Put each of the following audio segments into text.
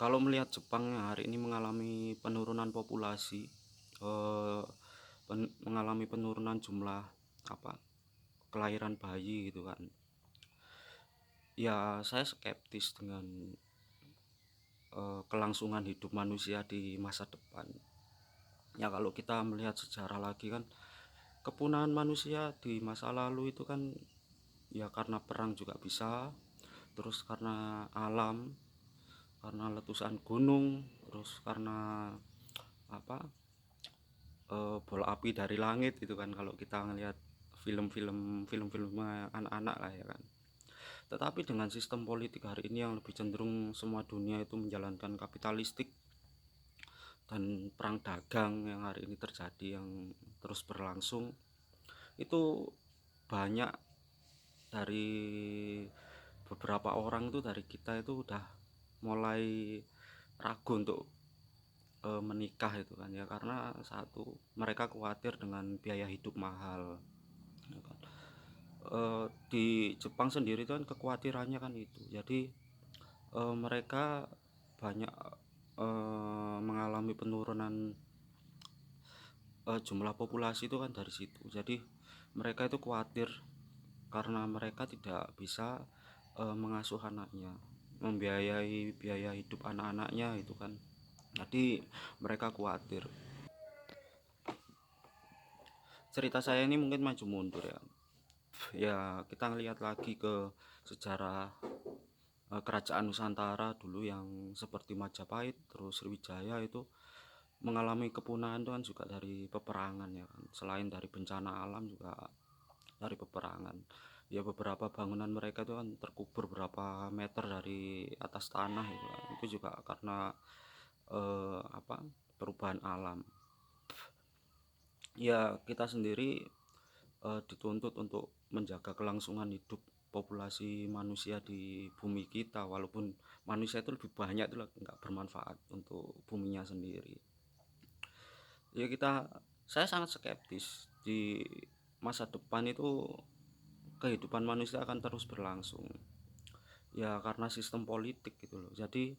Kalau melihat Jepang yang hari ini mengalami penurunan populasi, eh, mengalami penurunan jumlah apa kelahiran bayi gitu kan. Ya saya skeptis dengan kelangsungan hidup manusia di masa depan. Ya kalau kita melihat sejarah lagi kan, kepunahan manusia di masa lalu itu kan ya karena perang juga bisa, terus karena alam, karena letusan gunung, terus karena apa bola api dari langit itu kan, kalau kita ngelihat film-film anak-anak lah ya kan. Tetapi dengan sistem politik hari ini yang lebih cenderung semua dunia itu menjalankan kapitalistik, dan perang dagang yang hari ini terjadi yang terus berlangsung, itu banyak dari beberapa orang itu dari kita itu udah mulai ragu untuk menikah itu kan ya, karena satu, mereka khawatir dengan biaya hidup mahal ya kan. Di Jepang sendiri kan kekhawatirannya kan itu, jadi mereka banyak mengalami penurunan jumlah populasi itu kan dari situ. Jadi mereka itu khawatir karena mereka tidak bisa mengasuh anaknya, membiayai biaya hidup anak-anaknya itu kan. Jadi mereka khawatir. Cerita saya ini mungkin maju mundur ya. Ya kita ngelihat lagi ke sejarah kerajaan Nusantara dulu yang seperti Majapahit, terus Sriwijaya itu mengalami kepunahan itu kan juga dari peperangan ya kan. Selain dari bencana alam juga dari peperangan. Ya beberapa bangunan mereka itu kan terkubur berapa meter dari atas tanah itu kan. Itu juga karena perubahan alam. Ya kita sendiri dituntut untuk menjaga kelangsungan hidup populasi manusia di bumi kita, walaupun manusia itu lebih banyak itu nggak bermanfaat untuk buminya sendiri. Ya saya sangat skeptis di masa depan itu kehidupan manusia akan terus berlangsung ya, karena sistem politik gitu loh. Jadi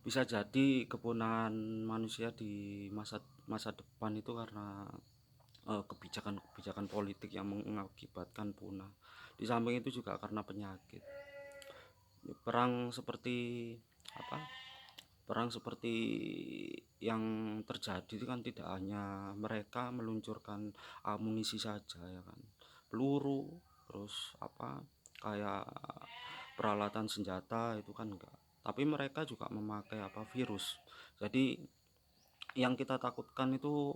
bisa jadi kepunahan manusia di masa masa depan itu karena kebijakan-kebijakan politik yang mengakibatkan punah. Di samping itu juga karena penyakit. Perang seperti apa? Perang seperti yang terjadi itu kan tidak hanya mereka meluncurkan amunisi saja ya kan. Peluru, terus kayak peralatan senjata itu kan enggak. Tapi mereka juga memakai virus. Jadi yang kita takutkan itu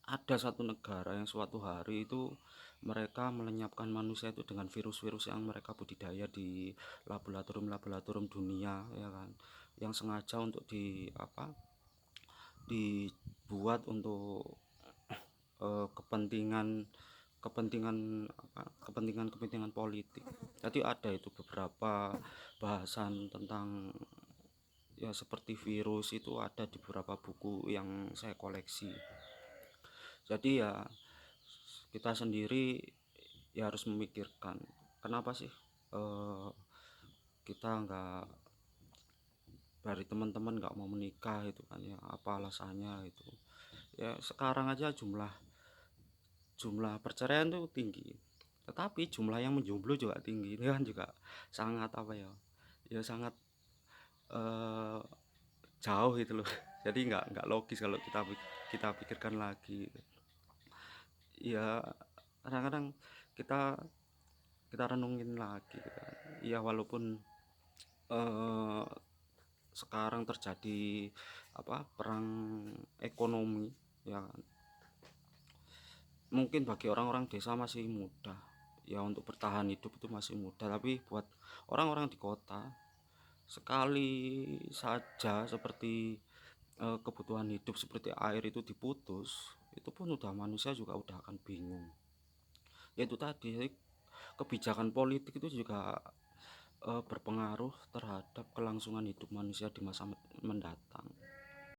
ada satu negara yang suatu hari itu mereka melenyapkan manusia itu dengan virus-virus yang mereka budidaya di laboratorium-laboratorium dunia ya kan, yang sengaja untuk dibuat untuk kepentingan kepentingan politik. Jadi ada itu beberapa bahasan tentang ya seperti virus itu ada di beberapa buku yang saya koleksi. Jadi ya kita sendiri ya harus memikirkan kenapa sih eh, kita nggak, dari teman-teman nggak mau menikah itu kan ya, apa alasannya itu ya. Sekarang aja jumlah jumlah perceraian itu tinggi, tetapi jumlah yang menjomblo juga tinggi. Ini kan juga sangat ya sangat eh, jauh gitu loh. Jadi nggak logis kalau kita pikirkan lagi ya. Kadang-kadang kita kita renungin lagi gitu kan. Ya walaupun eh, sekarang terjadi perang ekonomi ya kan, mungkin bagi orang-orang desa masih mudah ya, untuk bertahan hidup itu masih mudah, tapi buat orang-orang di kota, sekali saja seperti kebutuhan hidup seperti air itu diputus, itu pun udah manusia juga udah akan bingung. Ya itu tadi, kebijakan politik itu juga berpengaruh terhadap kelangsungan hidup manusia di masa mendatang.